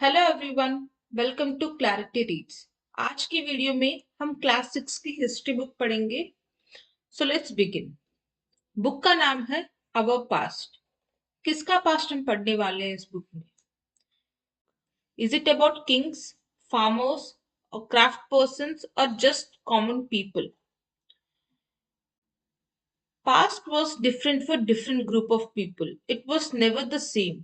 Hello everyone, welcome to clarity reads. आज की video में हम क्लास 6 की हिस्ट्री बुक पढ़ेंगे। So let's begin. बुक का नाम है आवर पास्ट। किसका पास्ट हम पढ़ने वाले हैं इस बुक में? Is it about Kings, farmers और क्राफ्ट पर्सन्स और just common people? Past was different for different group of people. It was never the same.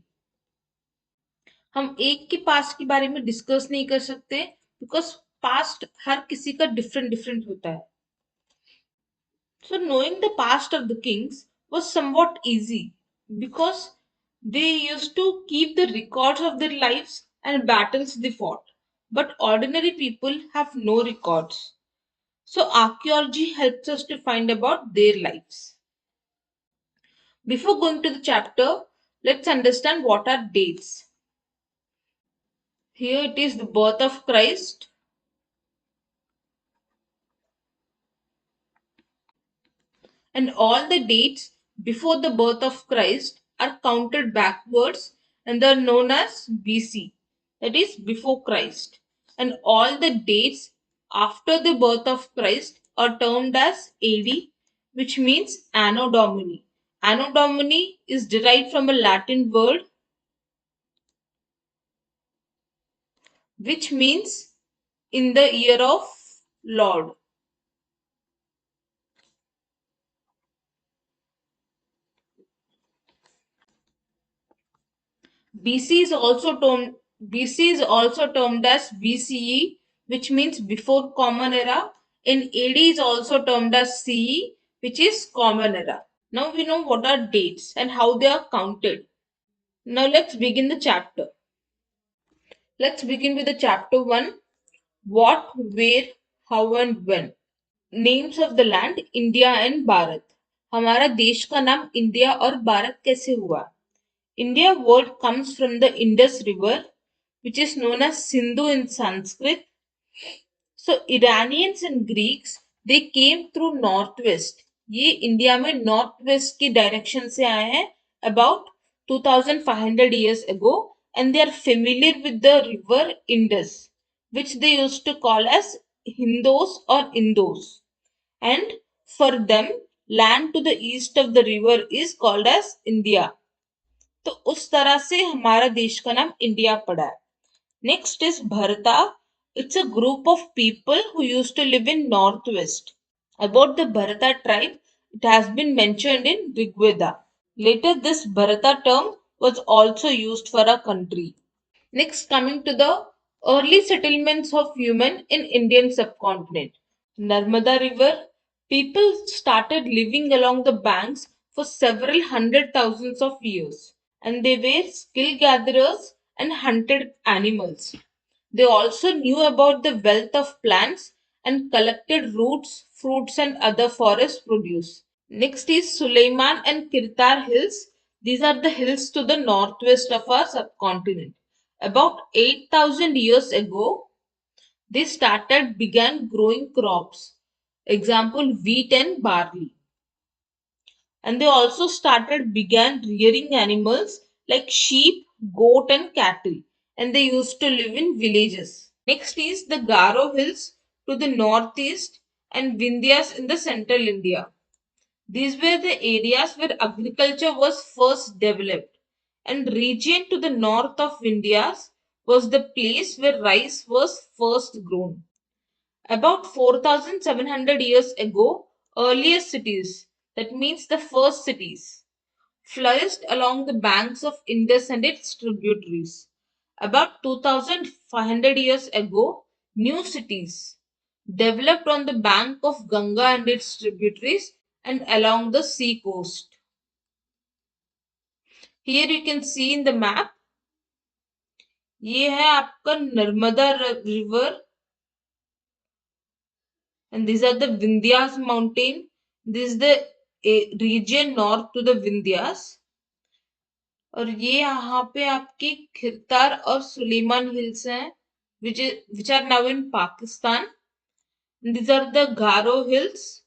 हम एक के पास्ट के बारे में डिस्कस नहीं कर सकते बिकॉज पास्ट हर किसी का डिफरेंट डिफरेंट होता है. So knowing the past of the kings was somewhat easy because they used to keep the records of their lives and battles they fought. But ordinary people have no records. So archaeology helps us to find about their lives. Before going to the chapter, let's understand what are dates. Here it is the birth of Christ, and all the dates before the birth of Christ are counted backwards and they are known as BC, that is before Christ. And all the dates after the birth of Christ are termed as AD, which means Anno Domini. Anno Domini is derived from a Latin word which means in the year of Lord. BC is also termed BC is also termed as BCE, which means before Common Era, and AD is also termed as CE, which is Common Era. Now we know what are dates and how they are counted. Now let's begin the chapter. Let's begin with the chapter 1. What, where, how and when. Names of the land India and Bharat. हमारा देश का नाम India और भारत कैसे हुआ? India word comes from the Indus River, which is known as Sindhu in Sanskrit. So Iranians and Greeks they came through northwest. ये India में north west की डायरेक्शन से आए हैं about 2500 years ago, and they are familiar with the river Indus, which they used to call as Hindos or Indos. And for them, land to the east of the river is called as India. तो उस तरह से हमारा देश का नाम India पड़ा है. Next is Bharata. It's a group of people who used to live in north west. About the Bharata tribe, it has been mentioned in Rigveda. Later, this Bharata term was also used for a country. Next, coming to the early settlements of human in Indian subcontinent. Narmada River, people started living along the banks for several hundred thousands of years, and they were skill gatherers and hunted animals. They also knew about the wealth of plants and collected roots, fruits, and other forest produce. Next is Suleiman and Kirtar Hills. These are the hills to the northwest of our subcontinent. About 8,000 years ago, they began growing crops. Example, wheat and barley. And they also began rearing animals like sheep, goat, and cattle. And they used to live in villages. Next is the Garo Hills to the northeast and Vindhyas in the central India. These were the areas where agriculture was first developed, and region to the north of Vindhyas was the place where rice was first grown. About 4,700 years ago, earlier cities, that means the first cities, flourished along the banks of Indus and its tributaries. About 2,500 years ago, new cities developed on the bank of Ganga and its tributaries and along the sea coast. Here you can see in the map, ये है आपका Narmada river, and these are the Vindhyas mountain. This is the region north to the Vindhyas. और ये यहाँ पे आपकी खिरतार और Suleman hills हैं, which are now in Pakistan. These are the Garo hills,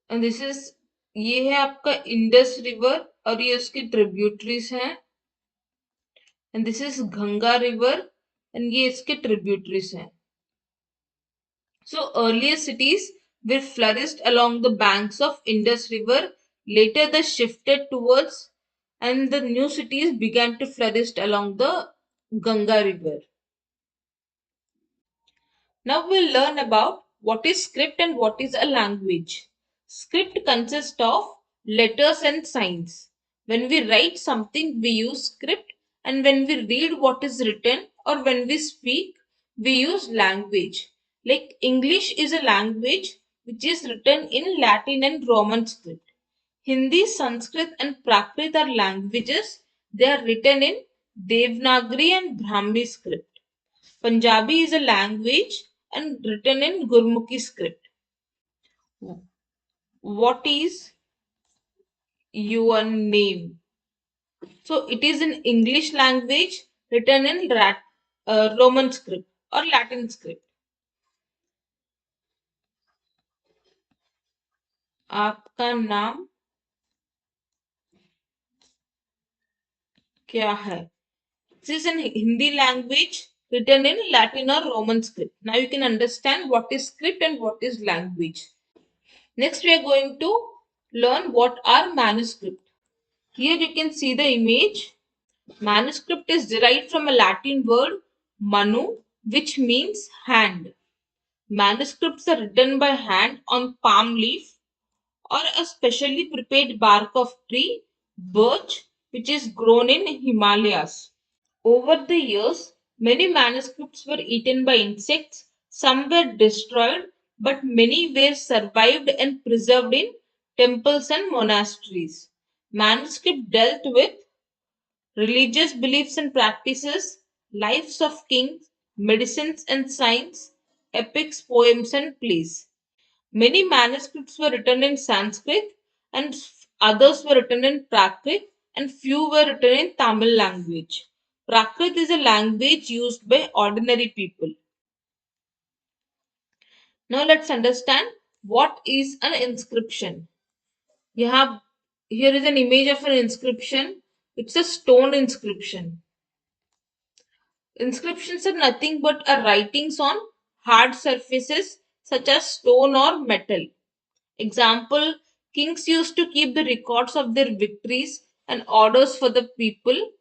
and this is ये है आपका इंडस रिवर और ये उसकी ट्रिब्यूटरीज हैं. and this is Ganga river, and ये इसके tributaries हैं. So earlier cities were flourished along the banks of Indus River. Later they shifted towards, and the new cities began to flourish along the Ganga River. Now we'll learn about what is script and what is a language. Script consists of letters and signs. When we write something, we use script, and when we read what is written or when we speak, we use language. Like English is a language which is written in Latin and Roman script. Hindi, Sanskrit, and Prakrit are languages. They are written in Devanagari and Brahmi script. Punjabi is a language and written in Gurmukhi script. What is your name? So it is in English language written in Roman script or Latin script. आपका नाम क्या है? This is in Hindi language written in Latin or Roman script. Now you can understand what is script and what is language. Next we are going to learn what are manuscript. Here you can see the image. Manuscript is derived from a Latin word manu, which means hand. Manuscripts are written by hand on palm leaf or a specially prepared bark of tree, birch, which is grown in Himalayas. Over the years, many manuscripts were eaten by insects, some were destroyed, but many were survived and preserved in temples and monasteries. Manuscript dealt with religious beliefs and practices, lives of kings, medicines and science, epics, poems, and plays. Many manuscripts were written in Sanskrit, and others were written in Prakrit, and few were written in Tamil language. Prakrit is a language used by ordinary people. Now let's understand what is an inscription. You have here is an image of an inscription. It's a stone inscription. Inscriptions are nothing but are writings on hard surfaces such as stone or metal. Example, kings used to keep the records of their victories and orders for the people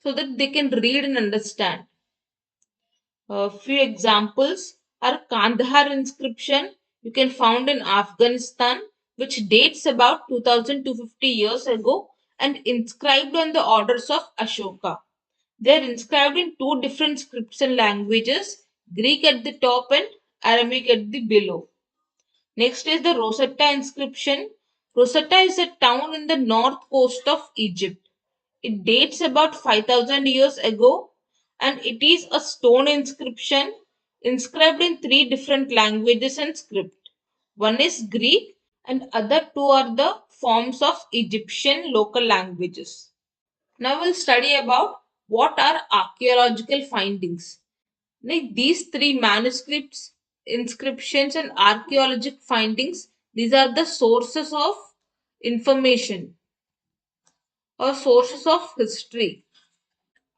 so that they can read and understand. A few examples are Kandahar inscription you can found in Afghanistan, which dates about 2250 years ago and inscribed on the orders of Ashoka. They are inscribed in two different scripts and languages, Greek at the top and Aramaic at the below. Next is the Rosetta inscription. Rosetta is a town in the north coast of Egypt. It dates about 5000 years ago and it is a stone inscription inscribed in three different languages and script. One is Greek and other two are the forms of Egyptian local languages. Now we'll study about what are archaeological findings. Like these three manuscripts, inscriptions, and archaeological findings, these are the sources of information or sources of history.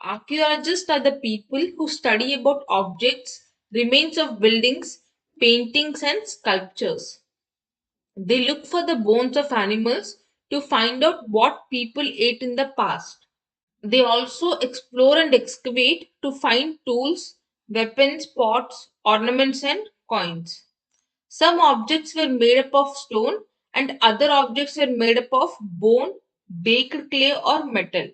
Archaeologists are the people who study about objects, remains of buildings, paintings, and sculptures. They look for the bones of animals to find out what people ate in the past. They also explore and excavate to find tools, weapons, pots, ornaments, and coins. Some objects were made up of stone, and other objects were made up of bone, baked clay, or metal.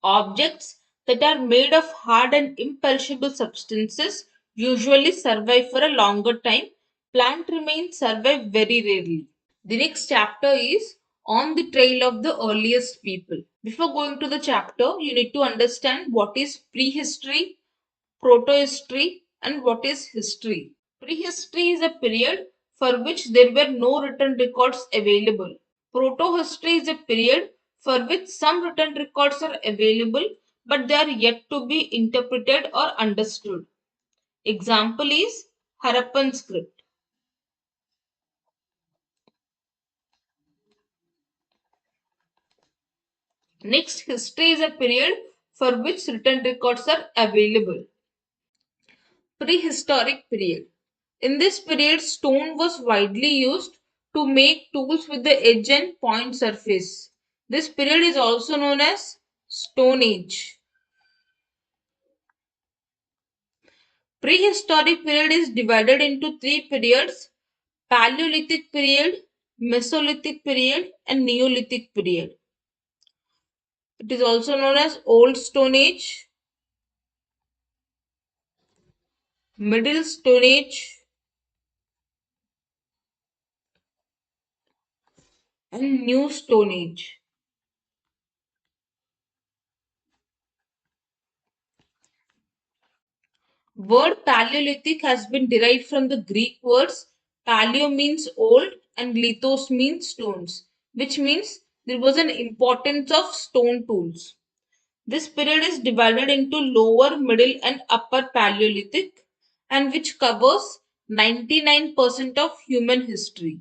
Objects that are made of hard and imperishable substances usually survive for a longer time. Plant remains survive very rarely. The next chapter is on the trail of the earliest people. Before going to the chapter, you need to understand what is prehistory, protohistory, and what is history. Prehistory is a period for which there were no written records available. Protohistory is a period for which some written records are available but they are yet to be interpreted or understood. Example is Harappan script. Next, history is a period for which written records are available. Prehistoric period. In this period, stone was widely used to make tools with the edge and point surface. This period is also known as Stone Age. Prehistoric period is divided into three periods: Paleolithic period, Mesolithic period, and Neolithic period. It is also known as Old Stone Age, Middle Stone Age, and New Stone Age. Word Paleolithic has been derived from the Greek words paleo means old and lithos means stones, which means there was an importance of stone tools. This period is divided into lower, middle, and upper Paleolithic, and which covers 99% of human history.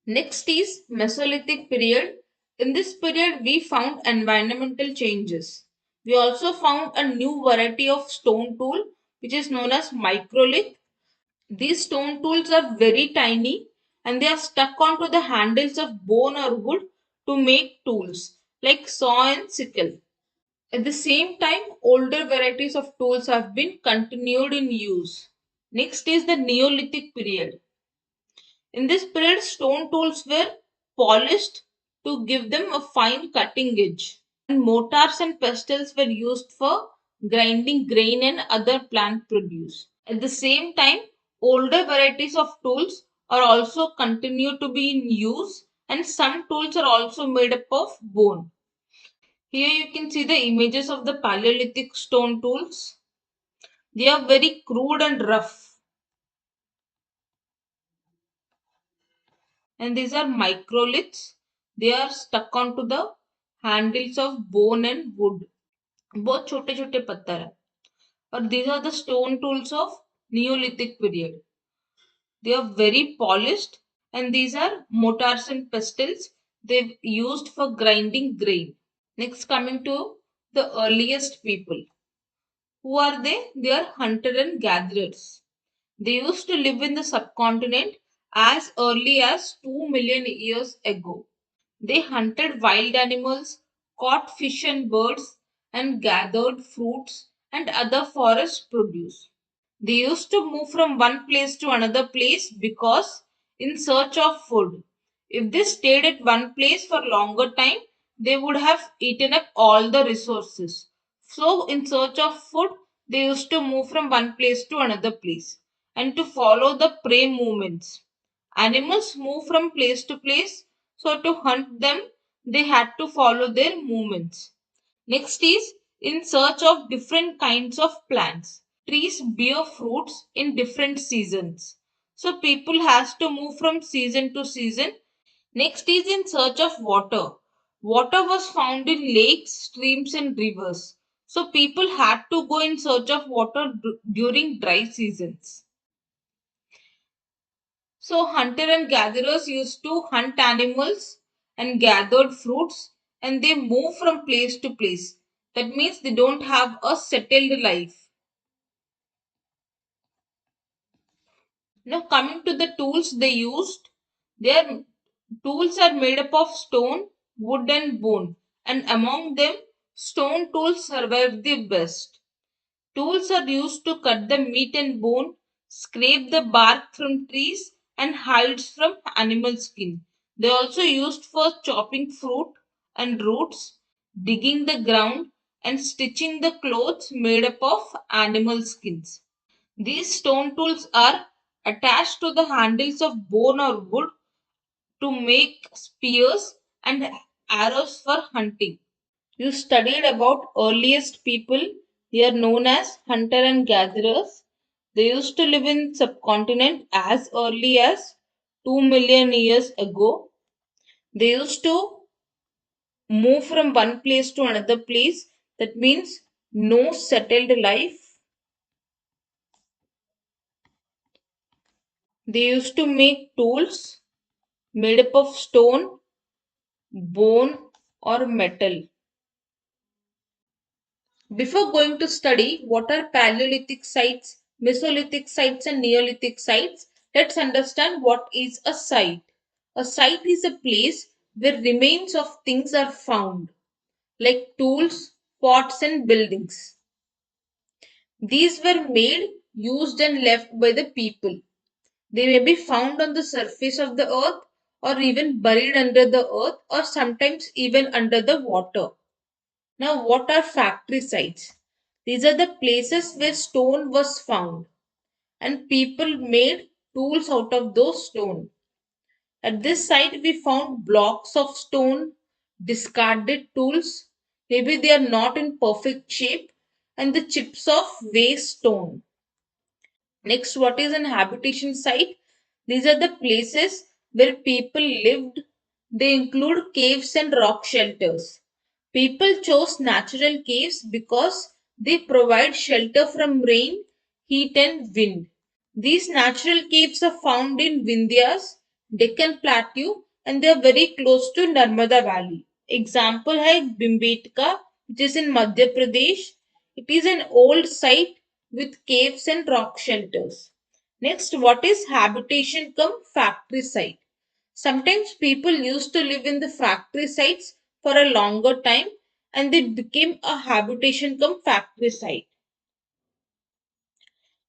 Next is Mesolithic period. In this period, we found environmental changes. We also found a new variety of stone tool, which is known as microlith. These stone tools are very tiny and they are stuck onto the handles of bone or wood to make tools like saw and sickle. At the same time, older varieties of tools have been continued in use. Next is the Neolithic period. In this period, stone tools were polished to give them a fine cutting edge, and mortars and pestles were used for grinding grain and other plant produce. At the same time, older varieties of tools are also continued to be in use, and some tools are also made up of bone. Here you can see the images of the Paleolithic stone tools. They are very crude and rough, and these are microliths. They are stuck onto the handles of bone and wood. बहुत छोटे छोटे पत्थर है. और these are the stone tools of Neolithic period. They are very polished, and these are mortars and pestles. They've used for grinding grain. Next, coming to the earliest people. Who are they? They are hunter and gatherers. They used to live in the subcontinent as early as 2 million years ago. They hunted wild animals, caught fish and birds, and gathered fruits and other forest produce. They used to move from one place to another place because in search of food. If they stayed at one place for longer time, they would have eaten up all the resources. So in search of food, they used to move from one place to another place and to follow the prey movements. Animals move from place to place, so to hunt them, they had to follow their movements. Next is in search of different kinds of plants. Trees bear fruits in different seasons. So people has to move from season to season. Next is in search of water. Water was found in lakes, streams and rivers. So people had to go in search of water during dry seasons. So hunter and gatherers used to hunt animals and gathered fruits, and they move from place to place. That means they don't have a settled life. Now coming to the tools they used, their tools are made up of stone, wood and bone, and among them stone tools survive the best. Tools are used to cut the meat and bone, scrape the bark from trees and hides from animal skin. They are also used for chopping fruit and roots, digging the ground and stitching the clothes made up of animal skins. These stone tools are attached to the handles of bone or wood to make spears and arrows for hunting. You studied about earliest people. They are known as hunter and gatherers. They used to live in subcontinent as early as 2 million years ago. They used to move from one place to another place. That means no settled life. They used to make tools made up of stone, bone, or metal. Before going to study what are Paleolithic sites, Mesolithic sites, and Neolithic sites, let's understand what is a site. A site is a place where remains of things are found, like tools, pots, and buildings. These were made, used, and left by the people. They may be found on the surface of the earth, or even buried under the earth, or sometimes even under the water. Now, what are factory sites? These are the places where stone was found and people made tools out of those stone. At this site, we found blocks of stone, discarded tools, maybe they are not in perfect shape, and the chips of waste stone. Next, what is an habitation site? These are the places where people lived. They include caves and rock shelters. People chose natural caves because they provide shelter from rain, heat, and wind. These natural caves are found in Vindhyas, Deccan Plateau, and they are very close to Narmada Valley. Example है Bhimbetka, which is in Madhya Pradesh. It is an old site with caves and rock shelters. Next, what is habitation cum factory site? Sometimes people used to live in the factory sites for a longer time and they became a habitation cum factory site.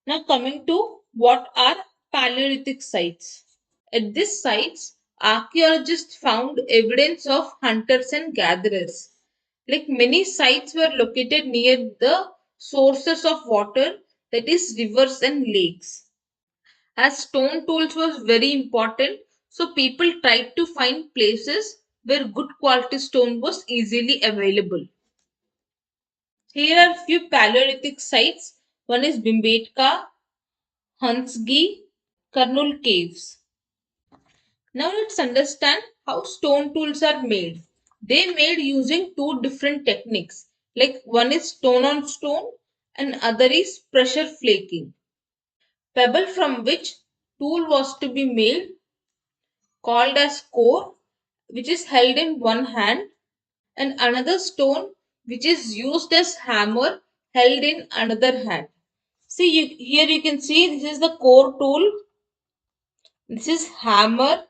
Now, coming to what are Paleolithic sites. At these sites, archaeologists found evidence of hunters and gatherers. Like many sites were located near the sources of water, that is, rivers and lakes. As stone tools was very important, so people tried to find places where good quality stone was easily available. Here are few Paleolithic sites. One is Bhimbetka, Hansgi, Karnul Caves. Now let's understand how stone tools are made. They made using two different techniques. Like one is stone on stone and other is pressure flaking. Pebble from which tool was to be made called as core, which is held in one hand, and another stone which is used as hammer held in another hand. See here you can see this is the core tool, this is hammer.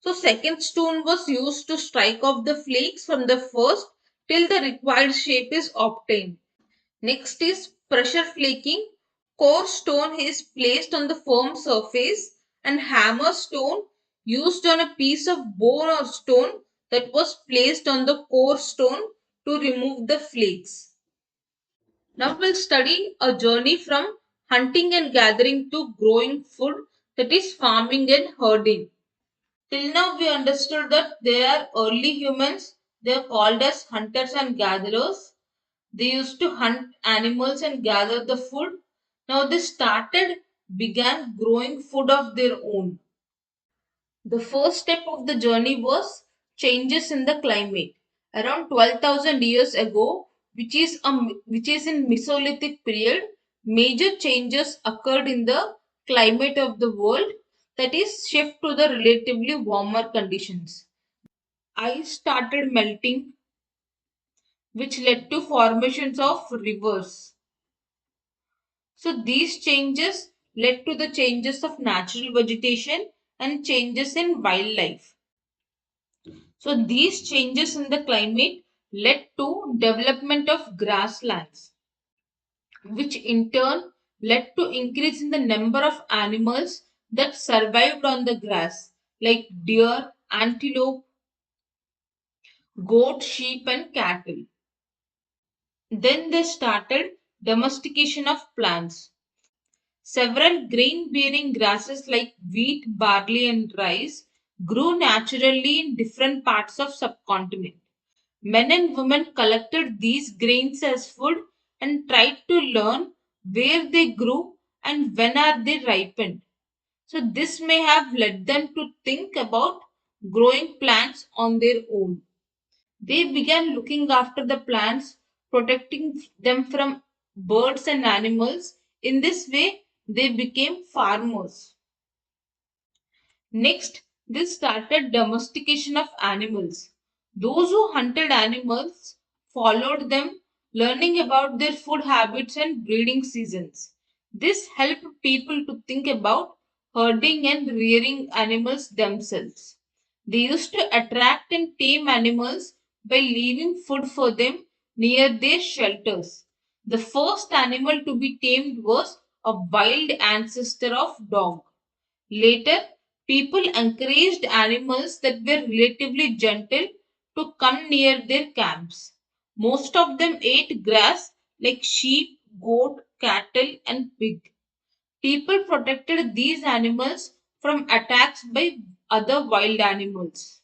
So second stone was used to strike off the flakes from the first till the required shape is obtained. Next is pressure flaking. Core stone is placed on the firm surface and hammer stone used on a piece of bone or stone that was placed on the core stone to remove the flakes. Now we'll study a journey from hunting and gathering to growing food, that is farming and herding. Till now, we understood that they are early humans. They are called as hunters and gatherers. They used to hunt animals and gather the food. Now, began growing food of their own. The first step of the journey was changes in the climate. Around 12,000 years ago, which is in Mesolithic period, major changes occurred in the climate of the world, that is shift to the relatively warmer conditions. Ice started melting, which led to formations of rivers. So these changes led to the changes of natural vegetation and changes in wildlife. So these changes in the climate led to development of grasslands, which in turn led to increase in the number of animals that survived on the grass, like deer, antelope, goat, sheep, and cattle. Then they started domestication of plants. Several grain bearing grasses like wheat, barley, and rice grew naturally in different parts of subcontinent. Men and women collected these grains as food and tried to learn where they grew and when are they ripened. So this may have led them to think about growing plants on their own. They began looking after the plants, protecting them from birds and animals. In this way, they became farmers. Next, they started domestication of animals. Those who hunted animals followed them, learning about their food habits and breeding seasons. This helped people to think about herding and rearing animals themselves. They used to attract and tame animals by leaving food for them near their shelters. The first animal to be tamed was a wild ancestor of dog. Later, people encouraged animals that were relatively gentle to come near their camps. Most of them ate grass like sheep, goat, cattle, and pig. People protected these animals from attacks by other wild animals.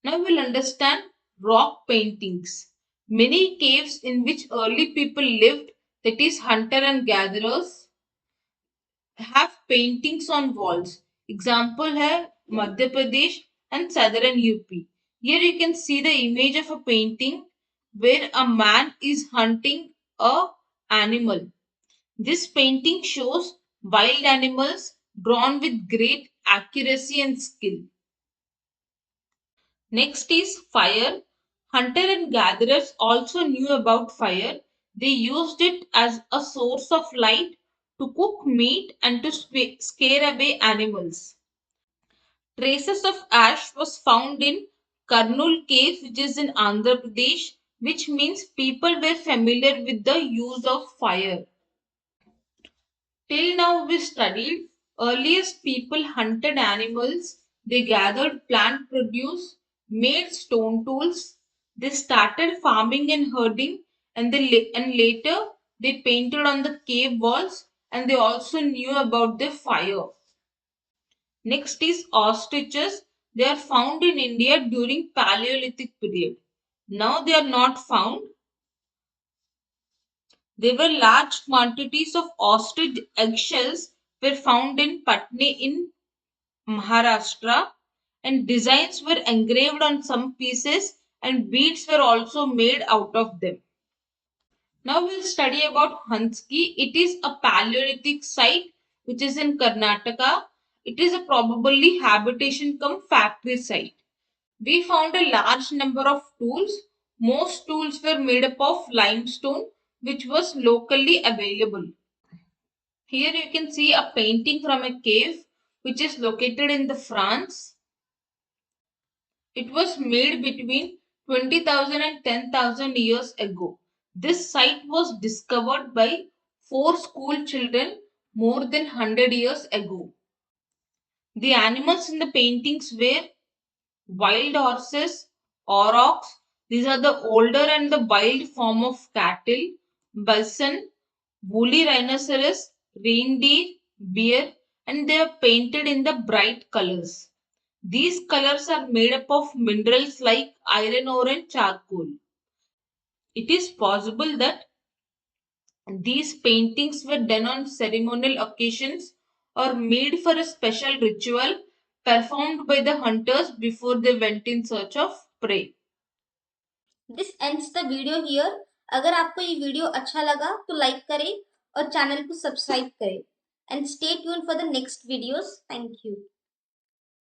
Now we'll understand rock paintings. Many caves in which early people lived, that is, hunter and gatherers, have paintings on walls. Example है Madhya Pradesh and southern UP. Here you can see the image of a painting where a man is hunting a animal. This painting shows wild animals drawn with great accuracy and skill. Next is fire. Hunter and gatherers also knew about fire. They used it as a source of light to cook meat and to scare away animals. Traces of ash was found in Karnul cave, which is in Andhra Pradesh, which means people were familiar with the use of fire. Till now, we studied earliest people hunted animals, they gathered plant produce, made stone tools, they started farming and herding, and later they painted on the cave walls and they also knew about the fire. Next is ostriches. They are found in India during Paleolithic period. Now they are not found. There were large quantities of ostrich eggshells were found in Patni in Maharashtra, and designs were engraved on some pieces and beads were also made out of them. Now we'll study about Hanski. It is a Paleolithic site which is in Karnataka. It is a probably habitation cum factory site. We found a large number of tools. Most tools were made up of limestone which was locally available. Here you can see a painting from a cave which is located in the France. It was made between 20,000 and 10,000 years ago. This site was discovered by four school children more than 100 years ago. The animals in the paintings were wild horses, aurochs. These are the older and the wild form of cattle, bison, woolly rhinoceros, reindeer, bear, and they are painted in the bright colors. These colors are made up of minerals like iron ore and charcoal. It is possible that these paintings were done on ceremonial occasions or made for a special ritual performed by the hunters before they went in search of prey. This ends the video here. अगर आपको ये video अच्छा लगा तो like करें और channel को subscribe करें and stay tune for the next videos. Thank you.